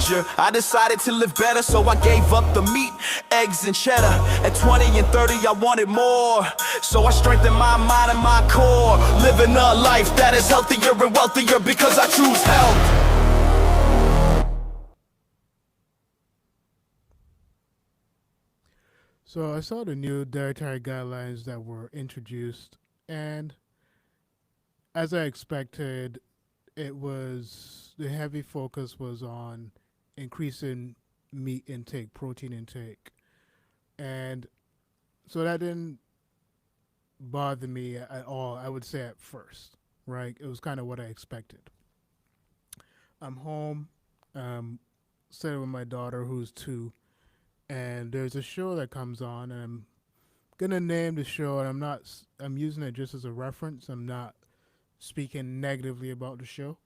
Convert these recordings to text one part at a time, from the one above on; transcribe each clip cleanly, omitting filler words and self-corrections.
teenager, I decided to live better, so I gave up the meat, eggs, and cheddar. At 20 and 30, I wanted more, so I strengthened my mind and my core. Living a life that is healthier and wealthier because I choose health. So I saw the new dietary guidelines that were introduced, and as I expected, it was the heavy focus was on increasing meat intake, protein intake, and so that didn't bother me at all. I would say at first, right? It was kind of what I expected. I'm home, um, sitting with my daughter who's 2, and there's a show that comes on, and I'm gonna name the show, and I'm using it just as a reference. I'm not speaking negatively about the show.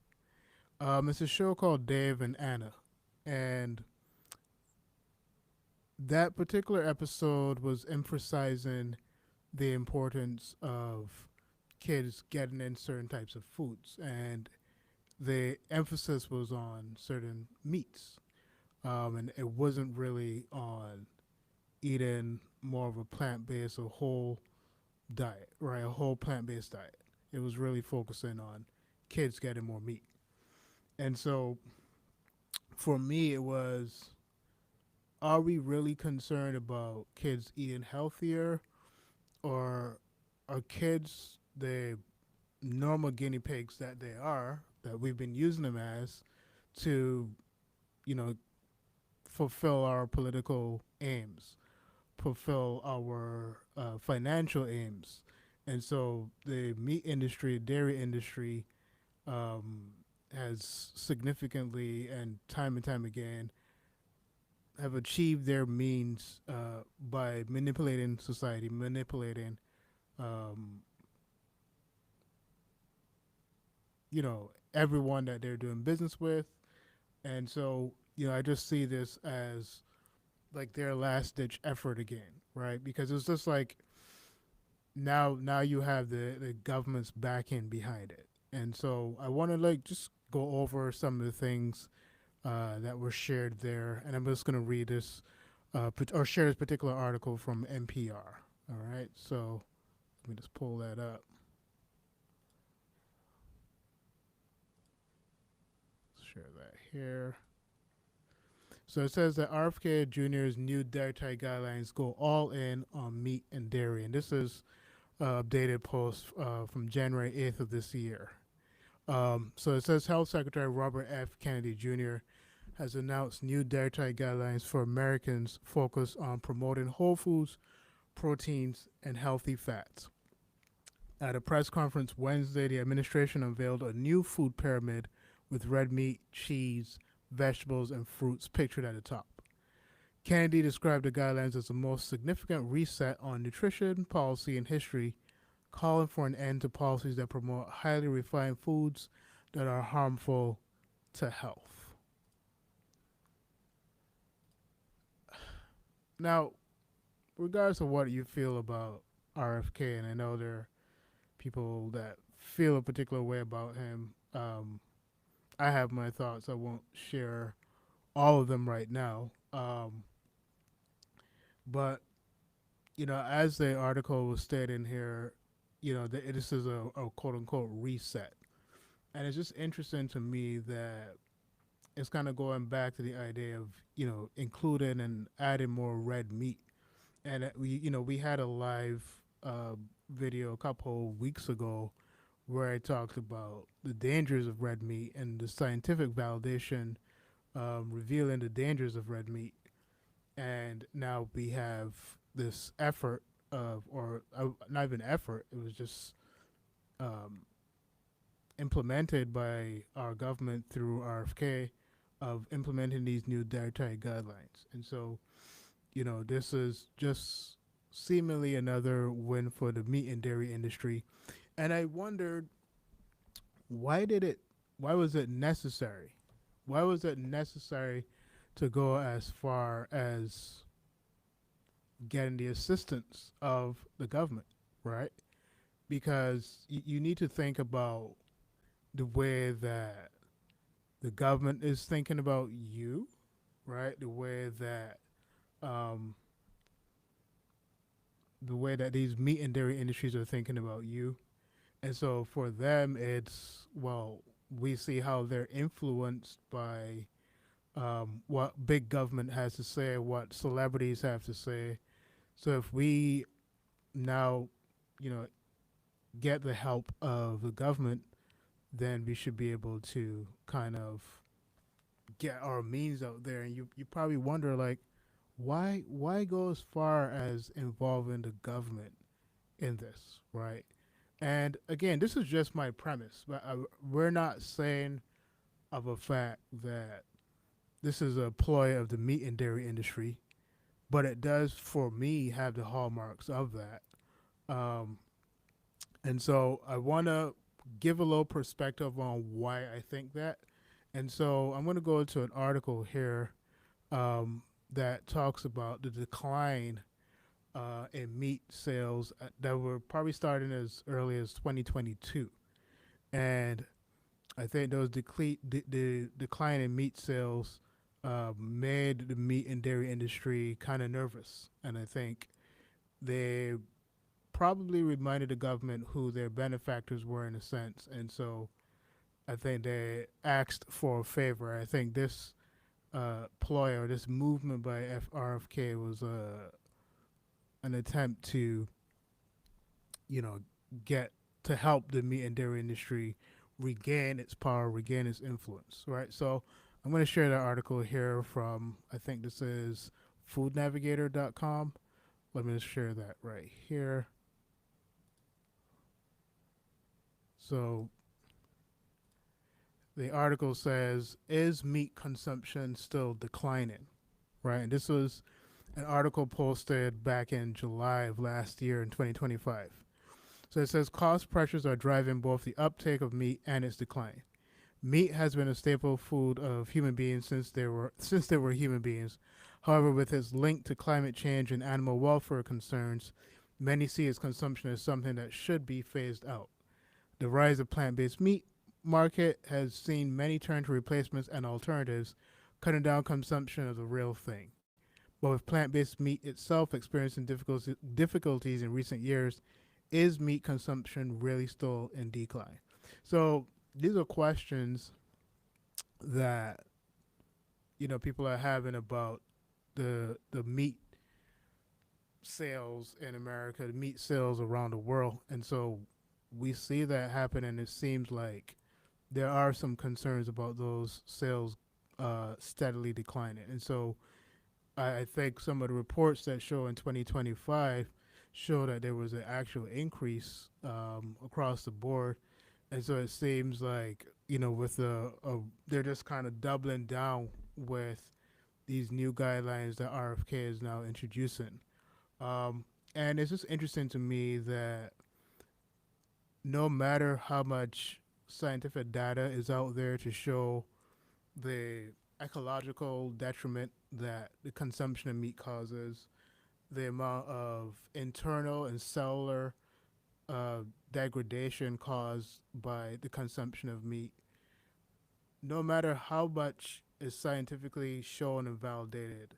It's a show called Dave and Anna, and that particular episode was emphasizing the importance of kids getting in certain types of foods, and the emphasis was on certain meats, and it wasn't really on eating more of a plant-based or whole diet, right? A whole plant-based diet. It was really focusing on kids getting more meat. And so for me, it was, are we really concerned about kids eating healthier, or are kids the normal guinea pigs that they are, that we've been using them as, to, you know, fulfill our political aims, fulfill our financial aims? And so the meat industry, dairy industry, um, has significantly and time again have achieved their means by manipulating society, manipulating, um, everyone that they're doing business with. And so, I just see this as like their last ditch effort again, right? Because it's just like now you have the government's backing behind it. And so I want to like just go over some of the things that were shared there, and I'm just going to read this or share this particular article from NPR. All right, so let me just pull that up. Share that here. So it says that RFK Jr.'s new dietary guidelines go all in on meat and dairy, and this is updated post from January 8th of this year. So it says Health Secretary Robert F. Kennedy Jr. has announced new dietary guidelines for Americans focused on promoting whole foods, proteins, and healthy fats. At a press conference Wednesday, the administration unveiled a new food pyramid with red meat, cheese, vegetables, and fruits pictured at the top. Kennedy described the guidelines as the most significant reset on nutrition policy in history, calling for an end to policies that promote highly refined foods that are harmful to health. Now, regardless of what you feel about RFK, and I know there are people that feel a particular way about him, I have my thoughts. I won't share all of them right now. But, as the article was stating here, this is a quote unquote reset. And it's just interesting to me that it's kind of going back to the idea of, including and adding more red meat. And we had a live video a couple weeks ago where I talked about the dangers of red meat and the scientific validation revealing the dangers of red meat. And now we have this effort of, or not even effort, it was just um, implemented by our government through RFK of implementing these new dietary guidelines. And so, this is just seemingly another win for the meat and dairy industry. And I wondered, why was it necessary? Why was it necessary to go as far as getting the assistance of the government, right? Because you need to think about the way that the government is thinking about you, right? Um, the way that these meat and dairy industries are thinking about you. And so for them, it's, well, we see how they're influenced by what big government has to say, what celebrities have to say. So if we now, you know, get the help of the government, then we should be able to kind of get our means out there. And you probably wonder, like, why go as far as involving the government in this, right? And again, this is just my premise, but we're not saying of a fact that this is a ploy of the meat and dairy industry, but it does, for me, have the hallmarks of that. Um, and so I want to give a little perspective on why I think that. And so I'm going to go into an article here that talks about the decline in meat sales that were probably starting as early as 2022. And I think those the decline in meat sales made the meat and dairy industry kind of nervous. And I think they probably reminded the government who their benefactors were in a sense. And so I think they asked for a favor. I think this ploy or this movement by RFK was an attempt to, you know, get to help the meat and dairy industry regain its power, regain its influence, right? So I'm going to share that article here from, I think this is foodnavigator.com. Let me just share that right here. So the article says, is meat consumption still declining? Right? And this was an article posted back in July of last year in 2025. So it says cost pressures are driving both the uptake of meat and its decline. Meat has been a staple food of human beings since there were human beings. However, with its link to climate change and animal welfare concerns, many see its consumption as something that should be phased out. The rise of plant-based meat market has seen many turn to replacements and alternatives, cutting down consumption of the real thing. But with plant-based meat itself experiencing difficulties in recent years, is meat consumption really still in decline? So these are questions that people are having about the meat sales in America, the meat sales around the world, and so we see that happen, and it seems like there are some concerns about those sales steadily declining. And so I think some of the reports that show in 2025 show that there was an actual increase across the board. And so it seems like, with they're just kind of doubling down with these new guidelines that RFK is now introducing. And it's just interesting to me that no matter how much scientific data is out there to show the ecological detriment that the consumption of meat causes, the amount of internal and cellular degradation caused by the consumption of meat, no matter how much is scientifically shown and validated,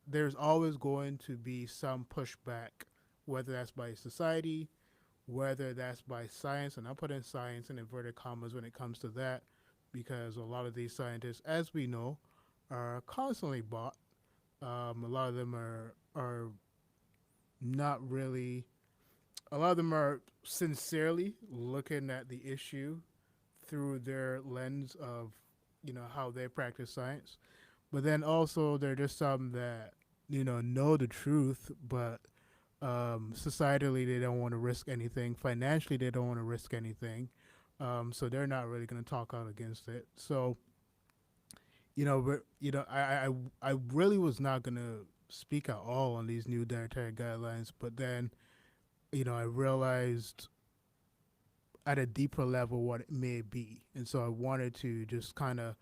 there's always going to be some pushback, whether that's by society, whether that's by science, and I'll put in science in inverted commas when it comes to that, because a lot of these scientists, as we know, are constantly bought. A lot of them are not really. A lot of them are sincerely looking at the issue through their lens of how they practice science, but then also there are just some that know the truth, but societally they don't want to risk anything. Financially, they don't want to risk anything. So they're not really going to talk out against it. So I really was not going to speak at all on these new dietary guidelines, but then I realized at a deeper level what it may be, and so I wanted to just kind of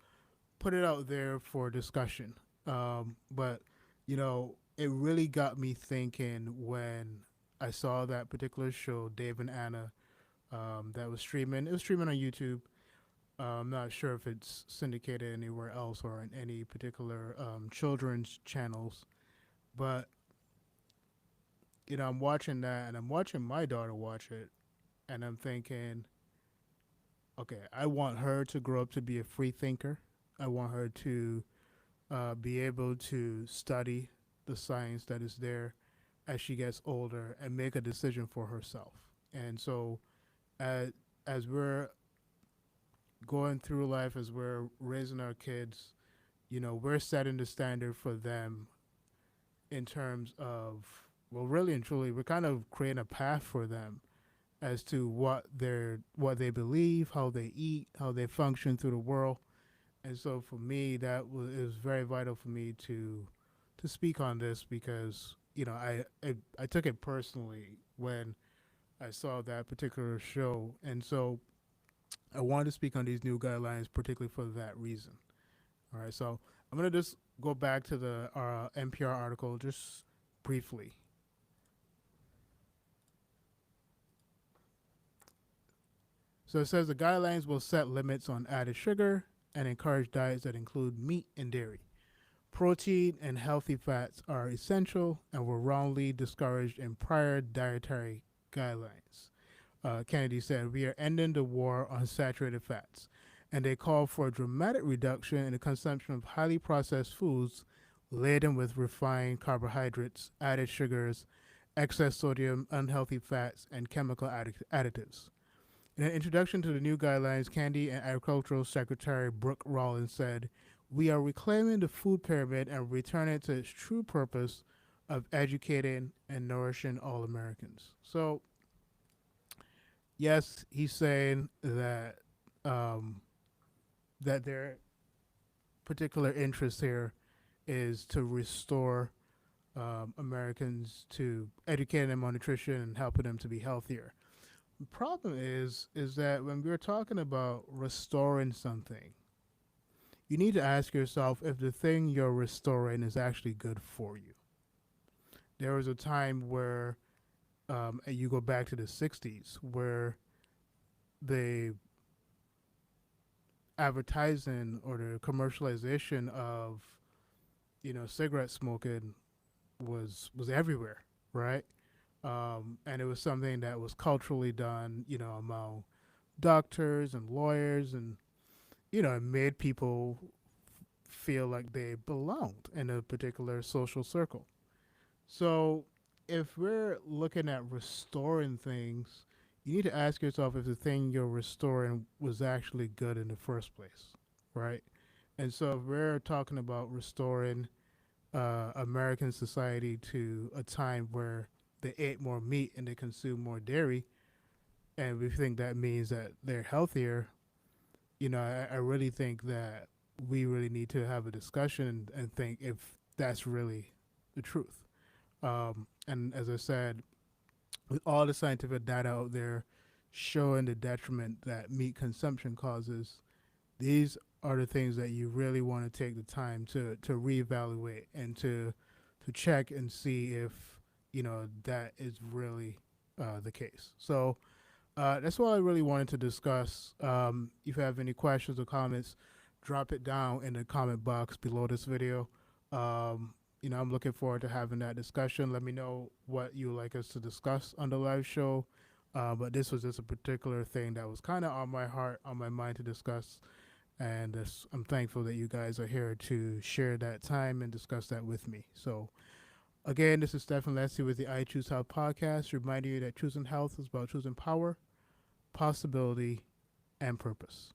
put it out there for discussion. But it really got me thinking when I saw that particular show, Dave and Anna, that was streaming. It was streaming on YouTube, I'm not sure if it's syndicated anywhere else or in any particular children's channels, but I'm watching that and I'm watching my daughter watch it, and I'm thinking, okay, I want her to grow up to be a free thinker. I want her to be able to study the science that is there as she gets older and make a decision for herself. And so, as we're going through life, as we're raising our kids, we're setting the standard for them in terms of, well, really and truly, we're kind of creating a path for them as to what they believe, how they eat, how they function through the world. And so for me, it was very vital for me to speak on this because I took it personally when I saw that particular show, and so I wanted to speak on these new guidelines, particularly for that reason. All right, so I'm gonna just go back to the NPR article just briefly. So it says the guidelines will set limits on added sugar and encourage diets that include meat and dairy. Protein and healthy fats are essential and were wrongly discouraged in prior dietary guidelines. Kennedy said, "We are ending the war on saturated fats." And they call for a dramatic reduction in the consumption of highly processed foods laden with refined carbohydrates, added sugars, excess sodium, unhealthy fats, and chemical additives. In an introduction to the new guidelines, Candy and Agricultural Secretary Brooke Rollins said, "We are reclaiming the food pyramid and returning it to its true purpose of educating and nourishing all Americans." So, yes, he's saying that their particular interest here is to restore Americans, to educating them on nutrition and helping them to be healthier. The problem is that when we're talking about restoring something, you need to ask yourself if the thing you're restoring is actually good for you. There was a time where, and you go back to the 60s, where the advertising or the commercialization of, cigarette smoking was everywhere, right? And it was something that was culturally done, among doctors and lawyers, and it made people feel like they belonged in a particular social circle. So, if we're looking at restoring things, you need to ask yourself if the thing you're restoring was actually good in the first place, right? And so, if we're talking about restoring American society to a time where they ate more meat and they consumed more dairy, and we think that means that they're healthier, I really think that we really need to have a discussion and think if that's really the truth. And as I said, with all the scientific data out there showing the detriment that meat consumption causes, these are the things that you really want to take the time to reevaluate and to check and see if that is really the case. So that's what I really wanted to discuss. If you have any questions or comments, drop it down in the comment box below this video. I'm looking forward to having that discussion. Let me know what you would like us to discuss on the live show. But this was just a particular thing that was kind of on my heart, on my mind to discuss. And I'm thankful that you guys are here to share that time and discuss that with me. So, again, this is Stephen Leslie with the I Choose Health podcast, reminding you that choosing health is about choosing power, possibility, and purpose.